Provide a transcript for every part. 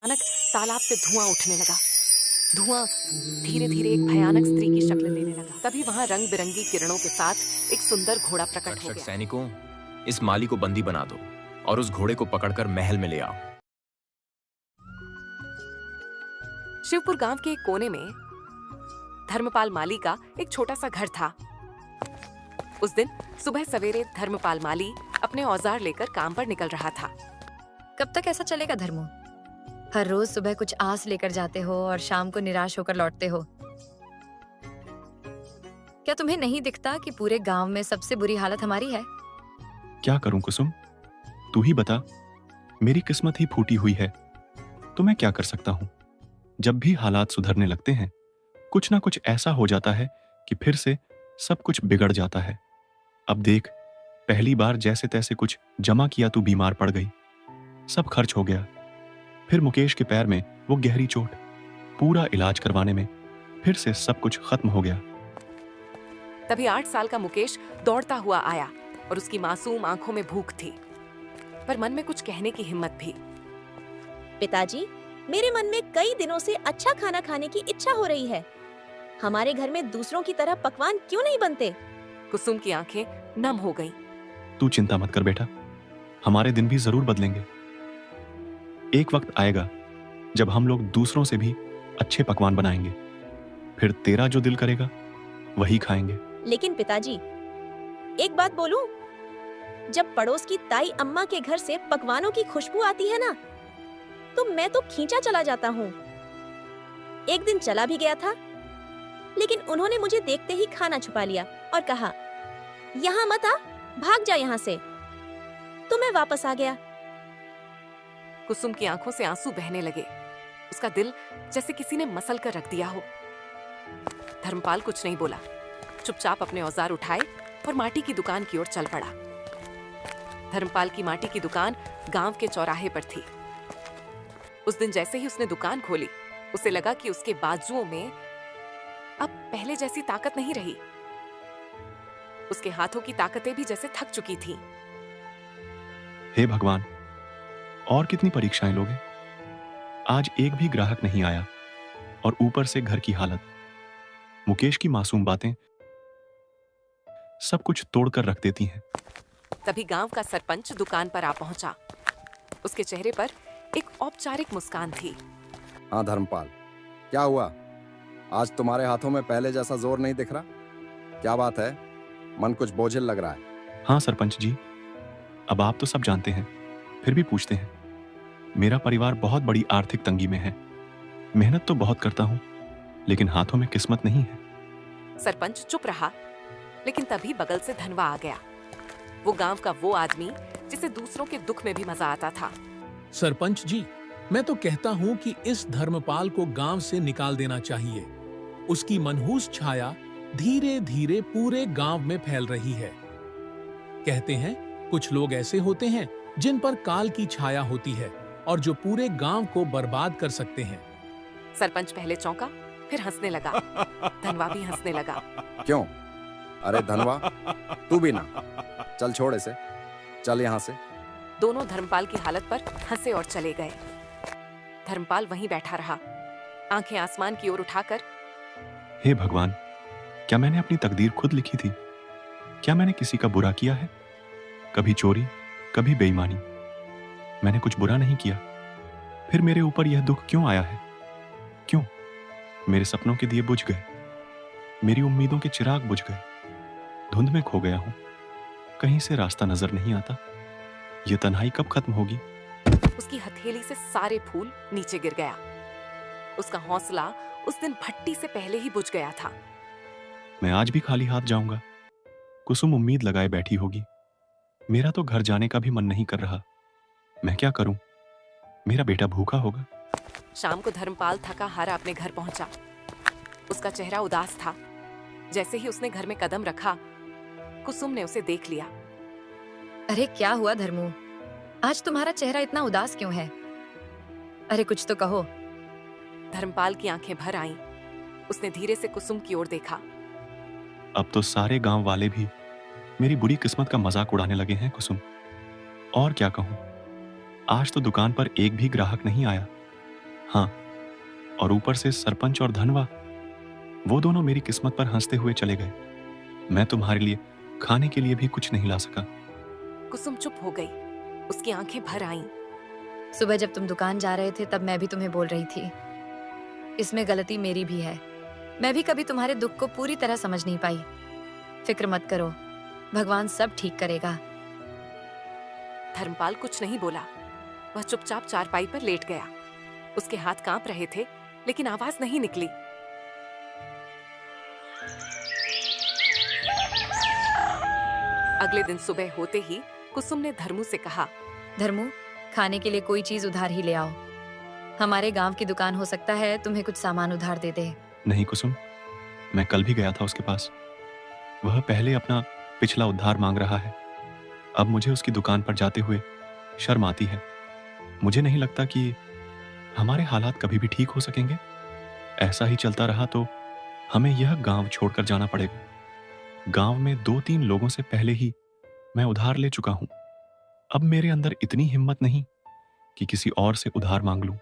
अचानक तालाब से धुआं उठने लगा। धुआं धीरे धीरे एक भयानक स्त्री की शक्ल लेने लगा। तभी वहां रंग बिरंगी किरणों के साथ एक सुंदर घोड़ा प्रकट हो रक्षक गया। सैनिकों, इस माली को बंदी बना दो और उस घोड़े को पकड़कर महल में ले आओ। शिवपुर गांव के एक कोने में धर्मपाल माली का एक छोटा सा घर था। उस दिन सुबह सवेरे धर्मपाल माली अपने औजार लेकर काम पर निकल रहा था। कब तक ऐसा चलेगा धर्मो? हर रोज सुबह कुछ आस लेकर जाते हो और शाम को निराश होकर लौटते हो। क्या तुम्हें नहीं दिखता कि पूरे गांव में सबसे बुरी हालत हमारी है? क्या करूं कुसुम, तू ही बता। मेरी किस्मत ही फूटी हुई है, तो मैं क्या कर सकता हूं। जब भी हालात सुधरने लगते हैं, कुछ ना कुछ ऐसा हो जाता है कि फिर से सब कुछ बिगड़ जाता है। अब देख, पहली बार जैसे तैसे कुछ जमा किया तू बीमार पड़ गई, सब खर्च हो गया। फिर मुकेश के पैर में वो गहरी चोट, पूरा इलाज करवाने में फिर से सब कुछ खत्म हो गया। तभी 8 साल का मुकेश दौड़ता हुआ आया और उसकी मासूम आंखों में भूख थी, पर मन में कुछ कहने की हिम्मत भी। पिताजी, मेरे मन में कई दिनों से अच्छा खाना खाने की इच्छा हो रही है। हमारे घर में दूसरों की तरह पकवान क्यों नहीं बनते? कुसुम की आंखें नम हो गईं। तू चिंता मत कर बेटा, हमारे दिन भी जरूर बदलेंगे। एक वक्त आएगा जब हम लोग दूसरों से भी अच्छे पकवान बनाएंगे, फिर तेरा जो दिल करेगा वही खाएंगे। लेकिन पिताजी, एक बात बोलूं, जब पड़ोस की ताई अम्मा के घर से पकवानों की खुशबू आती है ना, तो मैं तो खींचा चला जाता हूँ। एक दिन चला भी गया था, लेकिन उन्होंने मुझे देखते ही खाना छुपा लिया और कहा, यहाँ मत आ, भाग जा यहाँ से। तो मैं वापस आ गया। कुसुम की आंखों से आंसू बहने लगे। उसका दिल जैसे किसी ने मसल कर रख दिया हो। धर्मपाल कुछ नहीं बोला, चुपचाप अपने औजार उठाए और माटी की दुकान की ओर चल पड़ा। धर्मपाल की माटी की दुकान गांव के चौराहे पर थी। उस दिन जैसे ही उसने दुकान खोली, उसे लगा कि उसके बाजुओं में अब पहले जैसी ताकत नहीं रही। उसके हाथों की ताकतें भी जैसे थक चुकी थीं। हे भगवान, और कितनी परीक्षाएं लोगे। आज एक भी ग्राहक नहीं आया, और ऊपर से घर की हालत, मुकेश की मासूम बातें सब कुछ तोड़कर रख देती हैं। तभी गांव का सरपंच दुकान पर आ पहुंचा। उसके चेहरे पर एक औपचारिक मुस्कान थी। हाँ धर्मपाल, क्या हुआ? आज तुम्हारे हाथों में पहले जैसा जोर नहीं दिख रहा। क्या बात है? मन कुछ बोझिल लग रहा है। हाँ सरपंच जी, अब आप तो सब जानते हैं, फिर भी पूछते हैं। मेरा परिवार बहुत बड़ी आर्थिक तंगी में है। मेहनत तो बहुत करता हूं, लेकिन हाथों में किस्मत नहीं है। सरपंच चुप रहा, लेकिन तभी बगल से धनवा आ गया। वो गांव का वो आदमी जिसे दूसरों के दुख में भी मजा आता था। सरपंच जी, मैं तो कहता हूँ कि इस धर्मपाल को गांव से निकाल देना चाहिए। उसकी मनहूस छाया धीरे धीरे पूरे गांव में फैल रही है। कहते हैं कुछ लोग ऐसे होते हैं जिन पर काल की छाया होती है और जो पूरे गांव को बर्बाद कर सकते हैं। सरपंच पहले चौंका, फिर हंसने लगा। धनवा भी हंसने लगा। क्यों? अरे धनवा, तू भी ना। चल छोड़ इसे, चल यहाँ से। दोनों धर्मपाल की हालत पर हंसे और चले गए। धर्मपाल वहीं बैठा रहा, आंखें आसमान की ओर उठाकर। हे भगवान, क्या मैंने अपनी तकदीर खुद लिखी थी? क्या मैंने किसी का बुरा किया है? कभी चोरी, कभी बेईमानी। मैंने कुछ बुरा नहीं किया, फिर मेरे ऊपर यह दुख क्यों आया है? क्यों? मेरे सपनों के दिए बुझ गए, मेरी उम्मीदों के चिराग बुझ गए। धुंध में खो गया हूं, कहीं से रास्ता नजर नहीं आता। यह तन्हाई कब खत्म होगी? उसकी हथेली से सारे फूल नीचे गिर गया। उसका हौसला उस दिन भट्टी से पहले ही बुझ गया था। मैं आज भी खाली हाथ जाऊंगा। कुसुम उम्मीद लगाए बैठी होगी। मेरा तो घर जाने का भी मन नहीं कर रहा। मैं क्या करूं? मेरा बेटा भूखा होगा। शाम को धर्मपाल थका हारा अपने घर पहुंचा। उसका चेहरा उदास था। जैसे ही उसने घर में कदम रखा, कुसुम ने उसे देख लिया। अरे क्या हुआ धर्मो? आज तुम्हारा चेहरा इतना उदास क्यों है? अरे कुछ तो कहो। धर्मपाल की आंखें भर आईं। उसने धीरे से कुसुम की ओर देखा। अब तो सारे गांव वाले भी मेरी बुरी किस्मत का मजाक उड़ाने लगे हैं कुसुम। और क्या कहूं, आज तो दुकान पर एक भी ग्राहक नहीं आया। हाँ, और ऊपर से सरपंच और धनवा, वो दोनों मेरी किस्मत पर हंसते हुए चले गए। मैं तुम्हारे लिए खाने के लिए भी कुछ नहीं ला सका। कुसुम चुप हो गई। उसकी आंखें भर आईं। सुबह जब तुम दुकान जा रहे थे तब मैं भी तुम्हें बोल रही थी, इसमें गलती मेरी भी है। मैं भी कभी तुम्हारे दुख को पूरी तरह समझ नहीं पाई। फिक्र मत करो, भगवान सब ठीक करेगा। धर्मपाल कुछ नहीं बोला। वह चुपचाप चारपाई पर लेट गया। उसके हाथ कांप रहे थे, लेकिन आवाज नहीं निकली। अगले दिन सुबह होते ही कुसुम ने धर्मू से कहा, धर्मू, खाने के लिए कोई चीज उधार ही ले आओ। हमारे गांव की दुकान हो सकता है तुम्हें कुछ सामान उधार दे दे। नहीं कुसुम, मैं कल भी गया था उसके पास। वह पहले अपना पिछला उधार मांग रहा है। अब मुझे उसकी दुकान पर जाते हुए शर्म आती है। मुझे नहीं लगता कि हमारे हालात कभी भी ठीक हो सकेंगे। ऐसा ही चलता रहा तो हमें यह गांव छोड़कर जाना पड़ेगा। गांव में 2-3 लोगों से पहले ही मैं उधार ले चुका हूं। अब मेरे अंदर इतनी हिम्मत नहीं कि किसी और से उधार मांग लूं।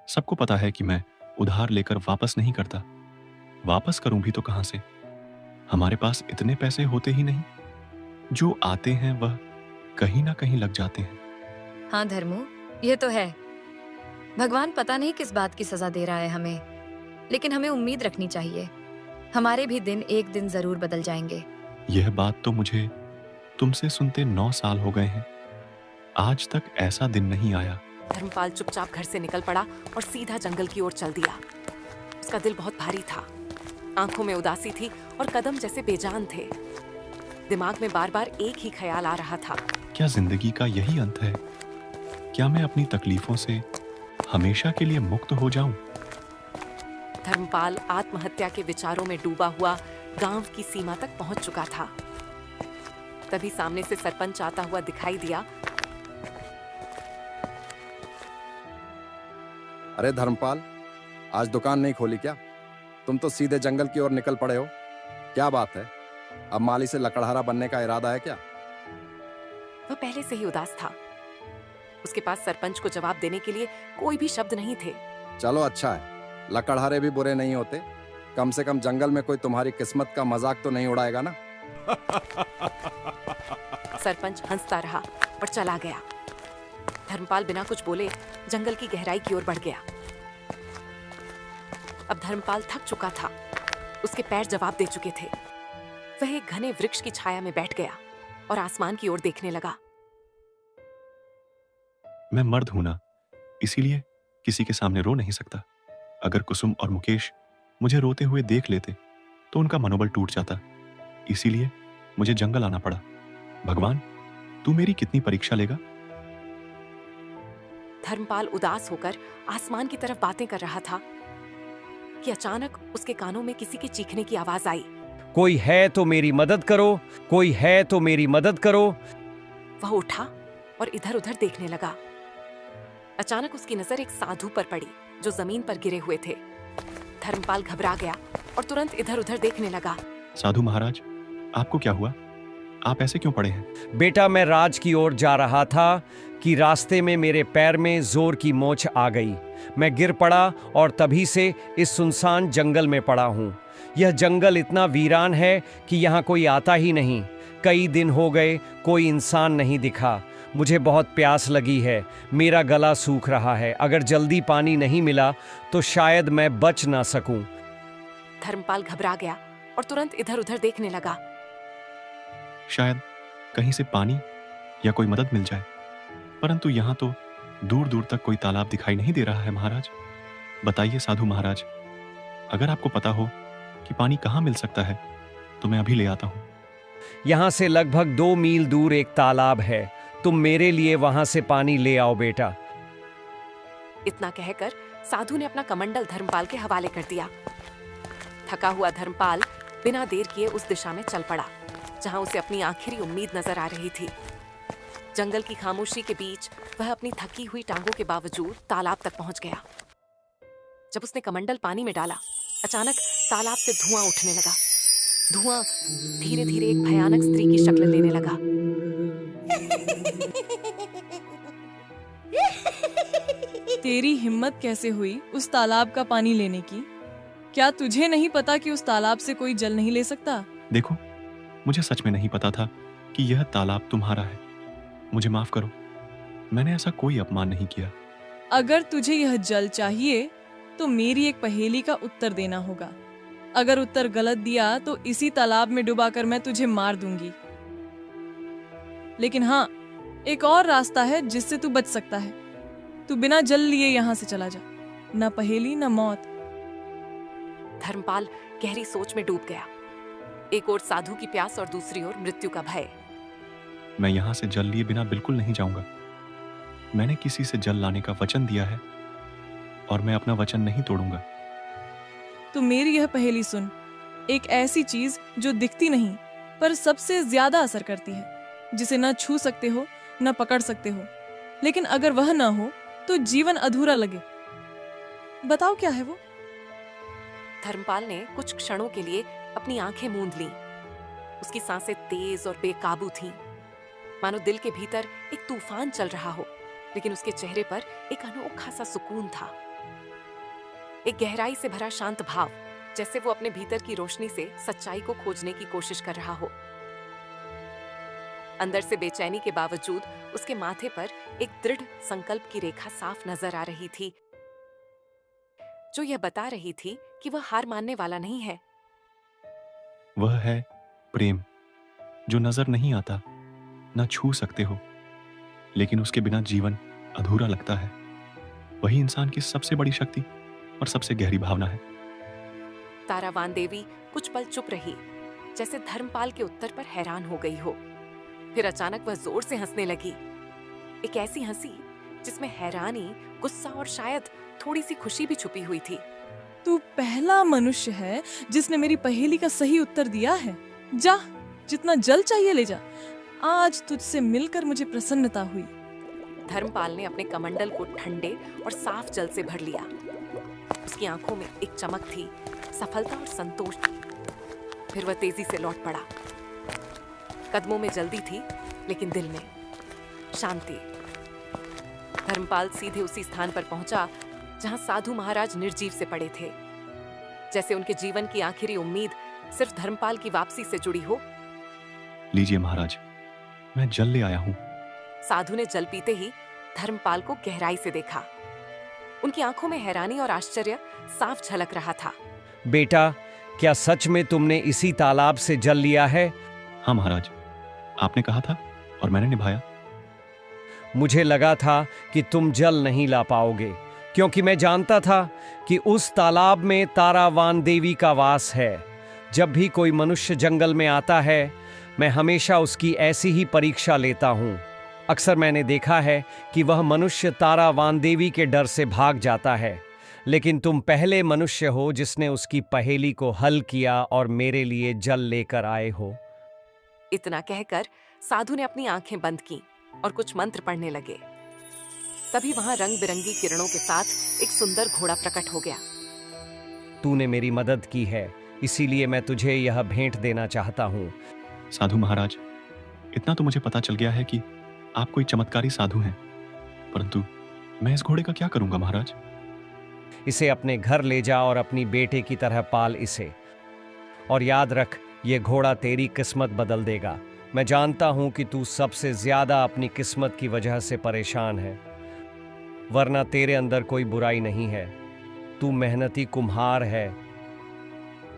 सबको पता है कि मैं उधार लेकर वापस नहीं करता। वापस करूं भी तो कहां से? हमारे पास इतने पैसे होते ही नहीं। जो आते हैं वह कहीं ना कहीं लग जाते हैं। हाँ धर्मू, ये तो है। भगवान पता नहीं किस बात की सजा दे रहा है हमें, लेकिन हमें उम्मीद रखनी चाहिए। हमारे भी दिन एक दिन जरूर बदल जाएंगे। यह बात तो मुझे तुमसे सुनते 9 साल हो गए हैं। आज तक ऐसा दिन नहीं आया। धर्मपाल चुपचाप घर से निकल पड़ा और सीधा जंगल की ओर चल दिया। उसका दिल बहुत भारी था। आंखों में उदासी थी और कदम जैसे बेजान थे। दिमाग में बार बार एक ही ख्याल आ रहा था, क्या जिंदगी का यही अंत है? क्या मैं अपनी तकलीफों से हमेशा के लिए मुक्त हो जाऊं? धर्मपाल आत्महत्या के विचारों में डूबा हुआ गांव की सीमा तक पहुंच चुका था। तभी सामने से सरपंच आता हुआ दिखाई दिया। अरे धर्मपाल, आज दुकान नहीं खोली क्या? तुम तो सीधे जंगल की ओर निकल पड़े हो। क्या बात है? अब माली से लकड़हारा बनने का इरादा है क्या? वह पहले से ही उदास था। उसके पास सरपंच को जवाब देने के लिए कोई भी शब्द नहीं थे। चलो अच्छा है, लकड़हारे भी बुरे नहीं होते। कम से कम जंगल में कोई तुम्हारी किस्मत का मजाक तो नहीं उड़ाएगा ना। सरपंच हंसता रहा और चला गया। धर्मपाल बिना कुछ बोले जंगल की गहराई की ओर बढ़ गया। अब धर्मपाल थक चुका था। उसके पैर जवाब दे चुके थे। वह एक घने वृक्ष की छाया में बैठ गया और आसमान की ओर देखने लगा। मैं मर्द हूं ना, इसीलिए किसी के सामने रो नहीं सकता। अगर कुसुम और मुकेश मुझे रोते हुए देख लेते तो उनका मनोबल टूट जाता। इसीलिए मुझे जंगल आना पड़ा। भगवान, तू मेरी कितनी परीक्षा लेगा? धर्मपाल उदास होकर आसमान की तरफ बातें कर रहा था कि अचानक उसके कानों में किसी के चीखने की आवाज आई। कोई है तो मेरी मदद करो, कोई है तो मेरी मदद करो। वह उठा और इधर उधर देखने लगा। अचानक उसकी नजर एक साधु पर पड़ी जो जमीन पर गिरे हुए थे। धर्मपाल घबरा गया और तुरंत इधर उधर देखने लगा। साधु महाराज, आपको क्या हुआ? आप ऐसे क्यों पड़े हैं? बेटा, मैं राज की ओर जा रहा था कि रास्ते में मेरे पैर में जोर की मोच आ गई। मैं गिर पड़ा और तभी से इस सुनसान जंगल में पड़ा हूँ। यह जंगल इतना वीरान है कि यहाँ कोई आता ही नहीं। कई दिन हो गए, कोई इंसान नहीं दिखा। मुझे बहुत प्यास लगी है। मेरा गला सूख रहा है। अगर जल्दी पानी नहीं मिला तो शायद मैं बच ना सकूं। धर्मपाल घबरा गया और तुरंत इधर उधर देखने लगा। शायद कहीं से पानी या कोई मदद मिल जाए, परंतु यहाँ तो दूर दूर तक कोई तालाब दिखाई नहीं दे रहा है। महाराज बताइए साधु महाराज, अगर आपको पता हो कि पानी कहाँ मिल सकता है तो मैं अभी ले आता हूँ। यहाँ से लगभग 2 मील दूर एक तालाब है। तुम मेरे लिए वहां से पानी ले आओ बेटा। इतना कहकर साधु ने अपना कमंडल धर्मपाल के हवाले कर दिया। थका हुआ धर्मपाल बिना देर किए उस दिशा में चल पड़ा जहां उसे अपनी आखिरी उम्मीद नजर आ रही थी। जंगल की खामोशी के बीच वह अपनी थकी हुई टांगों के बावजूद तालाब तक पहुंच गया। जब उसने कमंडल पानी में डाला, अचानक तालाब से धुआं उठने लगा। धुआं धीरे धीरे एक भयानक स्त्री की शक्ल लेने लगा। तेरी हिम्मत कैसे हुई उस तालाब का पानी लेने की? क्या तुझे नहीं पता कि उस तालाब से कोई जल नहीं ले सकता? देखो, मुझे सच में नहीं पता था कि यह तालाब तुम्हारा है। मुझे माफ करो, मैंने ऐसा कोई अपमान नहीं किया। अगर तुझे यह जल चाहिए तो मेरी एक पहेली का उत्तर देना होगा। अगर उत्तर गलत दिया तो इसी तालाब में डुबाकर मैं तुझे मार दूंगी। लेकिन हाँ, एक और रास्ता है जिससे तू बच सकता है। तू बिना जल लिए यहाँ से चला जा, ना पहेली ना मौत। धर्मपाल गहरी सोच में डूब गया। एक ओर साधु की प्यास और दूसरी ओर मृत्यु का भय। मैं यहाँ से जल लिए बिना बिल्कुल नहीं जाऊंगा। मैंने किसी से जल लाने का वचन दिया है और मैं अपना वचन नहीं तोड़ूंगा। तो मेरी यह पहेली सुन। एक ऐसी चीज जो दिखती नहीं पर सबसे ज्यादा असर करती है, जिसे न छू सकते हो न पकड़ सकते हो, लेकिन अगर वह न हो तो जीवन अधूरा लगे। बताओ क्या है वो? धर्मपाल ने कुछ क्षणों के लिए अपनी आंखें मूंद लीं। उसकी सांसें तेज और बेकाबू थीं, मानो दिल के भीतर एक तूफान चल रहा हो, लेकिन उसके चेहरे पर एक अनोखा सा सुकून था, एक गहराई से भरा शांत भाव, जैसे वो अपने भीतर की रोशनी से सच्चाई को खोजने की कोशिश कर रहा हो। अंदर से बेचैनी के बावजूद उसके माथे पर एक दृढ़ संकल्प की रेखा साफ नजर आ रही थी, जो यह बता रही थी कि वह हार मानने वाला नहीं है। वह है प्रेम, जो नजर नहीं आता, ना छू सकते हो, लेकिन उसके बिना जीवन अधूरा लगता है। वही इंसान की सबसे बड़ी शक्ति और सबसे गहरी भावना है। तारावान देवी कुछ पल चुप रही, जैसे धर्मपाल के उत्तर पर हैरान हो गई हो। फिर अचानक वह जोर से हंसने लगी, एक ऐसी हंसी जिसमें हैरानी, गुस्सा और शायद थोड़ी सी खुशी भी छुपी हुई थी। तू पहला मनुष्य है जिसने मेरी पहेली का सही उत्तर दिया है। जा, जितना जल चाहिए ले जा। आज तुझसे मिलकर मुझे प्रसन्नता हुई। धर्मपाल ने अपने कमंडल को ठंडे और साफ जल से भर लिया। उसकी आंखों में एक चमक थी, सफलता और संतोष। फिर वह तेजी से लौट पड़ा। कदमों में जल्दी थी, लेकिन दिल में शांति। धर्मपाल सीधे उसी स्थान पर पहुंचा जहां साधु महाराज निर्जीव से पड़े थे, जैसे उनके जीवन की आखिरी उम्मीद सिर्फ धर्मपाल की वापसी से जुड़ी हो। लीजिए महाराज, मैं जल ले आया हूं। साधु ने जल पीते ही धर्मपाल को गहराई से देखा। उनकी आंखों में हैरानी और आश्चर्य साफ झलक रहा था। बेटा, क्या सच में तुमने इसी तालाब से जल लिया है? हाँ महाराज, आपने कहा था और मैंने निभाया। मुझे लगा था कि तुम जल नहीं ला पाओगे, क्योंकि मैं जानता था कि उस तालाब में तारावान देवी का वास है। जब भी कोई मनुष्य जंगल में आता है, मैं हमेशा उसकी ऐसी ही परीक्षा लेता हूँ। अक्सर मैंने देखा है कि वह मनुष्य तारावान देवी के डर से भाग जाता है, लेकिन तुम पहले मनुष्य हो जिसने उसकी पहेली को हल किया और मेरे लिए जल लेकर आए हो। इतना कहकर साधु ने अपनी आंखें बंद की और कुछ मंत्र पढ़ने लगे। तभी वहां रंग बिरंगी किरणों के साथ एक सुंदर घोड़ा प्रकट हो गया। तूने मेरी मदद की है, इसीलिए मैं तुझे यह भेंट देना चाहता हूँ। साधु महाराज, इतना तो मुझे पता चल गया है कि आप कोई चमत्कारी साधु हैं, परंतु मैं इस घोड़े का क्या करूंगा महाराज? इसे अपने घर ले जा और अपनी बेटे की तरह पाल इसे। और याद रख, ये घोड़ा तेरी किस्मत बदल देगा। मैं जानता हूं कि तू सबसे ज्यादा अपनी किस्मत की वजह से परेशान है, वरना तेरे अंदर कोई बुराई नहीं है। तू मेहनती कुम्हार है,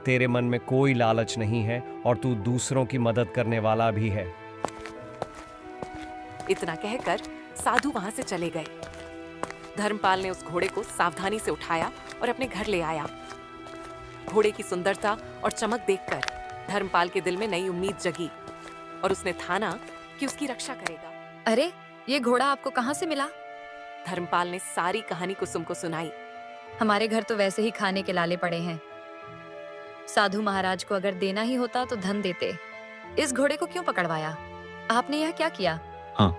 तेरे मन में कोई लालच नहीं है और तू दूसरों की मदद करने वाला भी है। इतना कहकर साधु वहां से चले गए। धर्मपाल ने उस घोड़े को सावधानी से उठाया और अपने घर ले आया। घोड़े की सुंदरता और चमक देखकर धर्मपाल के दिल में नई उम्मीद जगी और उसने ठाना कि उसकी रक्षा करेगा। अरे, ये घोड़ा आपको कहाँ से मिला? धर्मपाल ने सारी कहानी कुसुम को सुनाई। हमारे घर तो वैसे ही खाने के लाले पड़े हैं। साधु महाराज को अगर देना ही होता तो धन देते। इस घोड़े को क्यों पकड़वाया? आपने यह क्या किया? हाँ,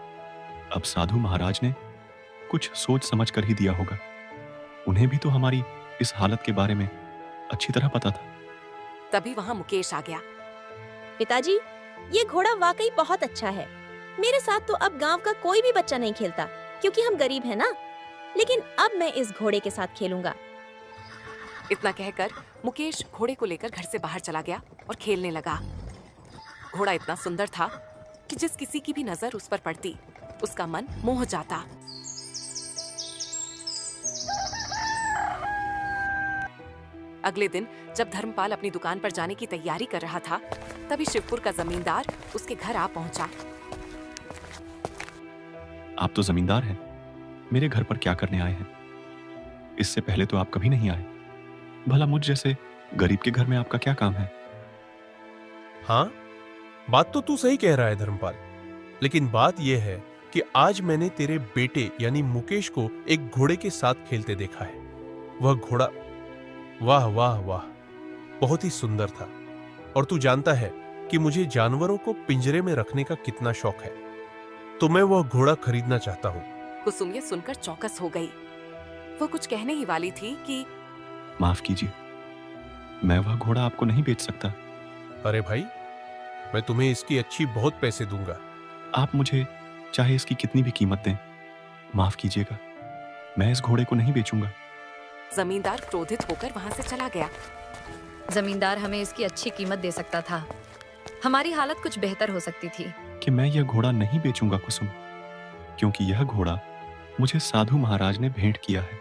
अब साधु महाराज ने कुछ सोच समझ कर ही दिया होगा। उन्हें भी तो हमारी इस हालत के बारे में अच्छी तरह पता था। तभी वहां मुकेश आ गया। पिताजी, ये घोड़ा वाकई बहुत अच्छा है। मेरे साथ तो अब गांव का कोई भी बच्चा नहीं खेलता, क्योंकि हम गरीब हैं ना। लेकिन अब मैं इस घोड़े के साथ खेलूंगा। इतना कहकर मुकेश घोड़े को लेकर घर से बाहर चला गया और खेलने लगा। घोड़ा इतना सुंदर था कि जिस किसी की भी नजर उस पर पड़ती, उसका मन मोह जाता। अगले दिन जब धर्मपाल अपनी दुकान पर जाने की तैयारी कर रहा था, तभी शिवपुर का जमींदार उसके घर आ पहुंचा। आप तो जमींदार हैं, मेरे घर पर क्या करने आए हैं? इससे पहले तो आप कभी नहीं आए। भला मुझ जैसे गरीब के घर में आपका क्या काम है? हाँ, बात तो तू सही कह रहा है धर्मपाल, लेकिन बात यह है कि आज मैंने तेरे बेटे यानी मुकेश को एक घोड़े के साथ खेलते देखा है। वह घोड़ा वाह वाह वाह, बहुत ही सुंदर था। और तू जानता है कि मुझे जानवरों को पिंजरे में रखने का कितना शौक है, तो मैं वह घोड़ा खरीदना चाहता हूँ। कुसुम ये सुनकर चौकस हो गई। वो कुछ कहने ही वाली थी कि माफ कीजिए, मैं वह घोड़ा आपको नहीं बेच सकता। अरे भाई, मैं तुम्हें इसकी अच्छी बहुत पैसे दूंगा। आप मुझे चाहे इसकी कितनी भी कीमत दें, माफ कीजिएगा, मैं इस घोड़े को नहीं बेचूंगा। जमींदार क्रोधित होकर वहां से चला गया। जमींदार हमें इसकी अच्छी कीमत दे सकता था, हमारी हालत कुछ बेहतर हो सकती थी। कि मैं यह घोड़ा नहीं बेचूंगा कुसुम, क्योंकि यह घोड़ा मुझे साधु महाराज ने भेंट किया है,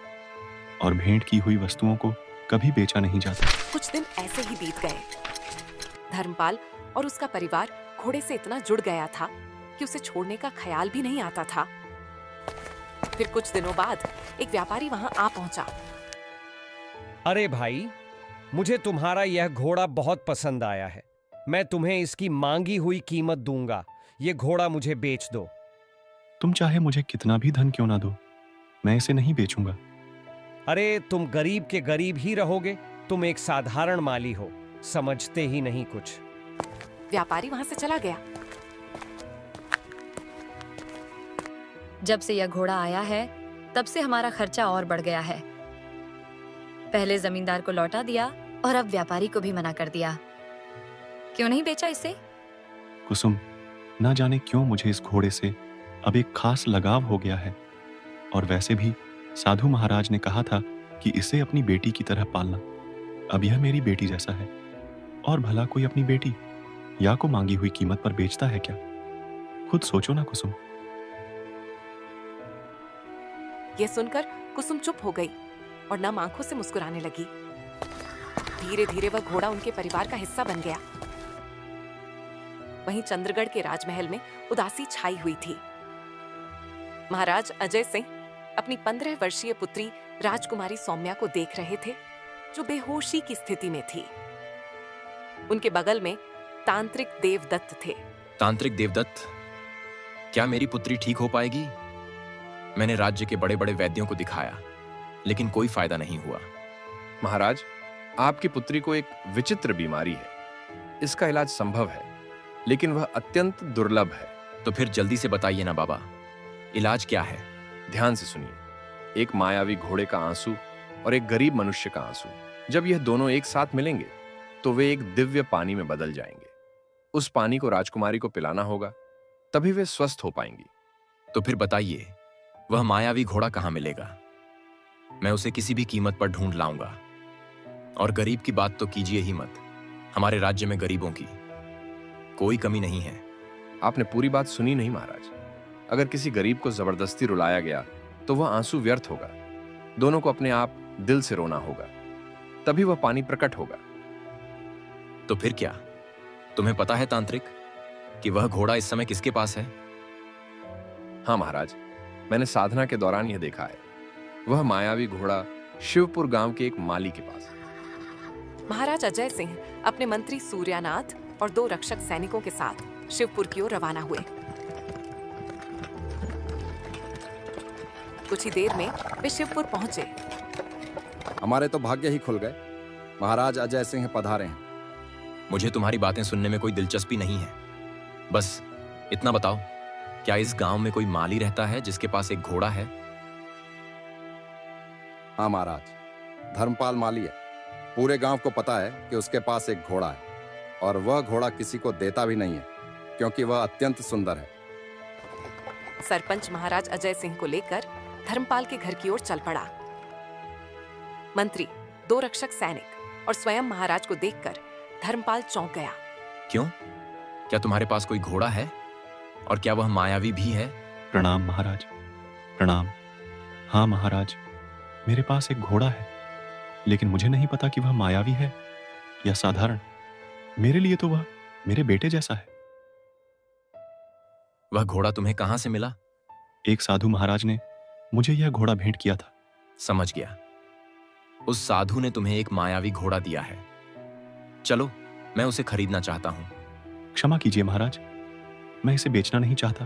और भेंट की हुई वस्तुओं को कभी बेचा नहीं जाता। कुछ दिन ऐसे ही बीत गए। धर्मपाल और उसका परिवार घोड़े से इतना जुड़ गया था कि उसे छोड़ने का ख्याल भी नहीं आता था। फिर कुछ दिनों बाद एक व्यापारी वहां आ पहुंचा। अरे भाई, मुझे तुम्हारा यह घोड़ा बहुत पसंद आया है। मैं तुम्हें इसकी मांगी हुई कीमत दूंगा। ये घोड़ा मुझे बेच दो। तुम चाहे मुझे कितना भी धन क्यों ना दो, मैं इसे नहीं बेचूंगा। अरे तुम गरीब के गरीब ही रहोगे। तुम एक साधारण माली हो, समझते ही नहीं कुछ। व्यापारी वहां से चला गया। जब से यह घोड़ा आया है, तब से हमारा खर्चा और बढ़ गया है। पहले जमींदार को लौटा दिया और अब व्यापारी को भी मना कर दिया। क्यों नहीं बेचा इसे? कुसुम, ना जाने क्यों मुझे इस घोड़े से अब एक खास लगाव हो गया है। और वैसे भी साधु महाराज ने कहा था कि इसे अपनी बेटी की तरह पालना। अब यह मेरी बेटी जैसा है, और भला कोई अपनी बेटी या को मांगी हुई कीमत पर बेचता है क्या? खुद सोचो ना कुसुम। यह सुनकर कुसुम चुप हो गई और नम आंखों से मुस्कुराने लगी। धीरे धीरे वह घोड़ा उनके परिवार का हिस्सा बन गया। वहीं चंद्रगढ़ के राजमहल में उदासी छाई हुई थी। महाराज अजय सिंह अपनी 15 वर्षीय पुत्री राजकुमारी सौम्या को देख रहे थे, जो बेहोशी की स्थिति में थी। उनके बगल में तांत्रिक देवदत्त थे। तांत्रिक देवदत्त, क्या मेरी पुत्री ठीक हो पाएगी? मैंने राज्य के बड़े बड़े वैद्यों को दिखाया, लेकिन कोई फायदा नहीं हुआ। महाराज, आपकी पुत्री को एक विचित्र बीमारी है। इसका इलाज संभव है, लेकिन वह अत्यंत दुर्लभ है। तो फिर जल्दी से बताइए ना बाबा, इलाज क्या है? ध्यान से सुनिए। एक मायावी घोड़े का आंसू और एक गरीब मनुष्य का आंसू, जब यह दोनों एक साथ मिलेंगे तो वे एक दिव्य पानी में बदल जाएंगे। उस पानी को राजकुमारी को पिलाना होगा, तभी वे स्वस्थ हो पाएंगी। तो फिर बताइए, वह मायावी घोड़ा कहाँ मिलेगा? मैं उसे किसी भी कीमत पर ढूंढ लाऊंगा। और गरीब की बात तो कीजिए ही मत। हमारे राज्य में गरीबों की कोई कमी नहीं है। आपने पूरी बात सुनी नहीं महाराज। अगर किसी गरीब को जबरदस्ती रुलाया गया तो वह आंसू व्यर्थ होगा। दोनों को अपने आप दिल से रोना होगा, तभी वह पानी प्रकट होगा। तो फिर क्या? तुम्हें पता है तांत्रिक कि वह घोड़ा इस समय किसके पास है? हाँ महाराज, मैंने साधना के दौरान यह देखा है। वह मायावी घोड़ा शिवपुर गांव के एक माली के पास है। महाराज अजय सिंह अपने मंत्री सूर्यानाथ और 2 रक्षक सैनिकों के साथ शिवपुर की ओर रवाना हुए। कुछ ही देर में वे शिवपुर पहुंचे। हमारे तो भाग्य ही खुल गए। महाराज अजय सिंह पधारे हैं। मुझे तुम्हारी बातें सुनने में कोई दिलचस्पी नहीं है। बस इतना बताओ, क्या इस गांव में कोई माली रहता है जिसके पास एक घोड़ा है? हाँ महाराज, धर्मपाल माली है। पूरे गांव को पता है कि उसके पास एक घोड़ा है, और वह घोड़ा किसी को देता भी नहीं है, क्योंकि वह अत्यंत सुंदर है। सरपंच महाराज अजय सिंह को लेकर धर्मपाल के घर की ओर चल पड़ा। मंत्री, 2 रक्षक सैनिक और स्वयं महाराज को देखकर धर्मपाल चौंक गया। क्यों? क्या तुम्हारे पास कोई घोड़ा है? और क्या वह मायावी भी है? प्रणाम महाराज, प्रणाम। हाँ महाराज, मेरे पास एक घोड़ा है, लेकिन मुझे नहीं पता कि वह मायावी है या साधारण। मेरे लिए तो वह मेरे बेटे जैसा है। वह घोड़ा तुम्हें कहां से मिला? एक साधु महाराज ने मुझे यह घोड़ा भेंट किया था। समझ गया। उस साधु ने तुम्हें एक मायावी घोड़ा दिया है। चलो, मैं उसे खरीदना चाहता हूं। क्षमा कीजिए महाराज, मैं इसे बेचना नहीं चाहता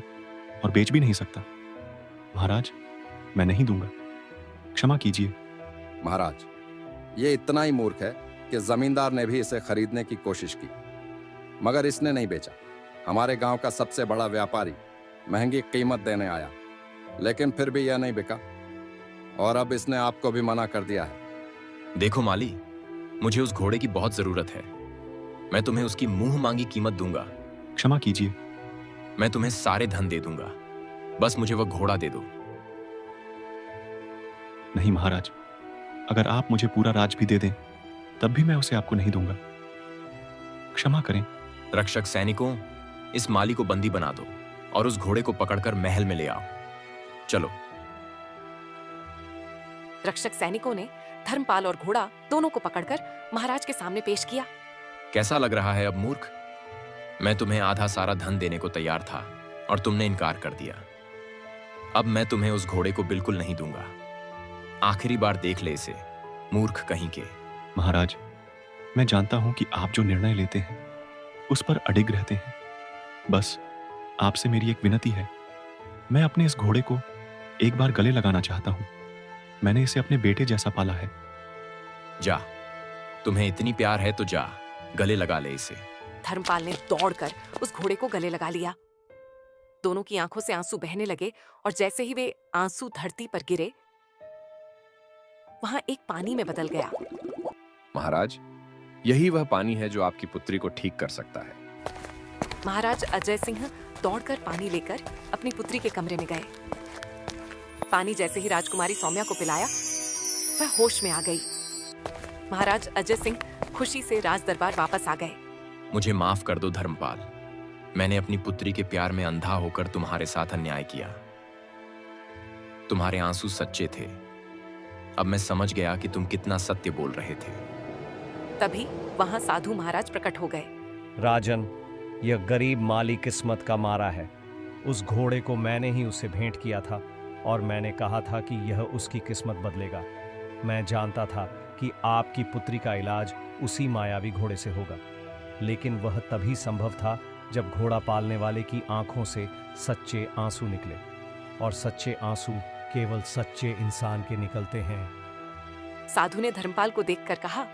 और बेच भी नहीं सकता। महाराज, मैं नहीं दूंगा, क्षमा कीजिए। महाराज, ये इतना ही मूर्ख है कि जमींदार ने भी इसे खरीदने की कोशिश की, मगर इसने नहीं बेचा। हमारे गांव का सबसे बड़ा व्यापारी महंगी कीमत देने आया, लेकिन फिर भी यह नहीं बिका और अब इसने आपको भी मना कर दिया है। देखो माली, मुझे उस घोड़े की बहुत जरूरत है। मैं तुम्हें उसकी मुंह मांगी कीमत दूंगा। क्षमा कीजिए। मैं तुम्हें सारे धन दे दूंगा, बस मुझे वह घोड़ा दे दो। नहीं महाराज, अगर आप मुझे पूरा राज भी दे दें तब भी मैं उसे आपको नहीं दूंगा। क्षमा करें। रक्षक सैनिकों, इस माली को बंदी बना दो और उस घोड़े को पकड़कर महल में ले आओ। चलो। रक्षक सैनिकों ने धर्मपाल और घोड़ा दोनों को पकड़कर महाराज के सामने पेश किया। कैसा लग रहा है अब मूर्ख? मैं तुम्हें आधा सारा धन देने को तैयार था और तुमने इनकार कर दिया। अब मैं तुम्हें उस घोड़े को बिल्कुल नहीं दूंगा। आखिरी बार देख ले इसे, मूर्ख कहीं के। महाराज, मैं जानता हूं कि आप जो निर्णय लेते हैं उस पर अडिग रहते हैं। बस आपसे मेरी एक विनती है, मैं अपने इस घोड़े को एक बार गले लगाना चाहता हूं। मैंने इसे अपने बेटे जैसा पाला है। जा, तुम्हें इतनी प्यार है तो जा, गले लगा ले इसे। धर्मपाल ने दौड़कर उस घोड़े को गले लगा लिया। दोनों की आंखों से आंसू बहने लगे और जैसे ही वे आंसू धरती पर गिरे, वहां एक पानी में बदल गया। महाराज, यही वह पानी है जो आपकी पुत्री को ठीक कर सकता है। महाराज अजय सिंह दौड़कर पानी लेकर अपनी पुत्री के कमरे में गए। पानी जैसे ही राजकुमारी सौम्या को पिलाया, वह होश में आ गई। महाराज अजय सिंह खुशी से राज दरबार वापस आ गए। मुझे माफ कर दो धर्मपाल, मैंने अपनी पुत्री के प्यार में अंधा होकर तुम्हारे साथ अन्याय किया। तुम्हारे आंसू सच्चे थे। अब मैं समझ गया कि तुम कितना सत्य बोल रहे थे। तभी वहां साधु महाराज प्रकट हो गए। राजन, यह गरीब माली किस्मत का मारा है। उस घोड़े को मैंने ही उसे भेंट किया था और मैंने कहा था कि यह उसकी किस्मत बदलेगा। मैं जानता था कि आपकी पुत्री का इलाज उसी मायावी घोड़े से होगा, लेकिन वह तभी संभव था जब घोड़ा पालने वाले की आंखों से सच्चे आंसू निकले, और सच्चे आंसू केवल सच्चे इंसान के निकलते हैं। साधु ने धर्मपाल को देखकर कहा,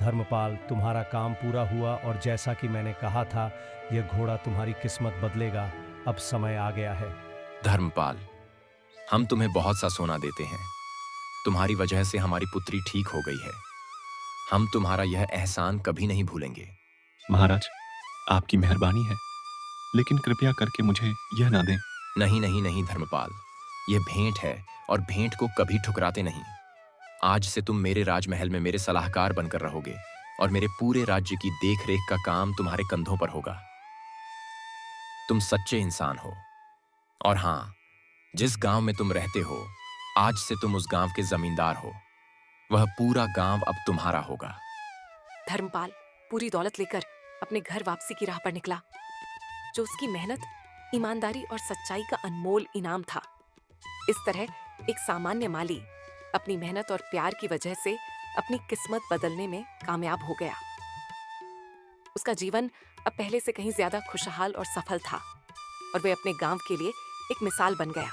धर्मपाल, तुम्हारा काम पूरा हुआ और जैसा कि मैंने कहा था, यह घोड़ा तुम्हारी किस्मत बदलेगा। अब समय आ गया है। धर्मपाल, हम तुम्हें बहुत सा सोना देते हैं। तुम्हारी वजह से हमारी पुत्री ठीक हो गई है। हम तुम्हारा यह एहसान कभी नहीं भूलेंगे। महाराज, आपकी मेहरबानी है, लेकिन कृपया करके मुझे यह ना दें। नहीं नहीं नहीं धर्मपाल, यह भेंट है और भेंट को कभी ठुकराते नहीं। आज से तुम मेरे राजमहल में मेरे सलाहकार बनकर रहोगे और मेरे पूरे राज्य की देखरेख का काम तुम्हारे कंधों पर होगा। तुम सच्चे इंसान हो। और हां, जिस गांव में तुम रहते हो, आज से तुम उस गांव के जमींदार हो। वह पूरा गांव अब तुम्हारा होगा। धर्मपाल पूरी दौलत लेकर अपने घर वापसी की राह पर निकला, जो उसकी मेहनत, ईमानदारी और सच्चाई का अनमोल इनाम था। इस तरह एक सामान्य माली अपनी मेहनत और प्यार की वजह से अपनी किस्मत बदलने में कामयाब हो गया। उसका जीवन अब पहले से कहीं ज्यादा खुशहाल और सफल था और वह अपने गांव के लिए एक मिसाल बन गया।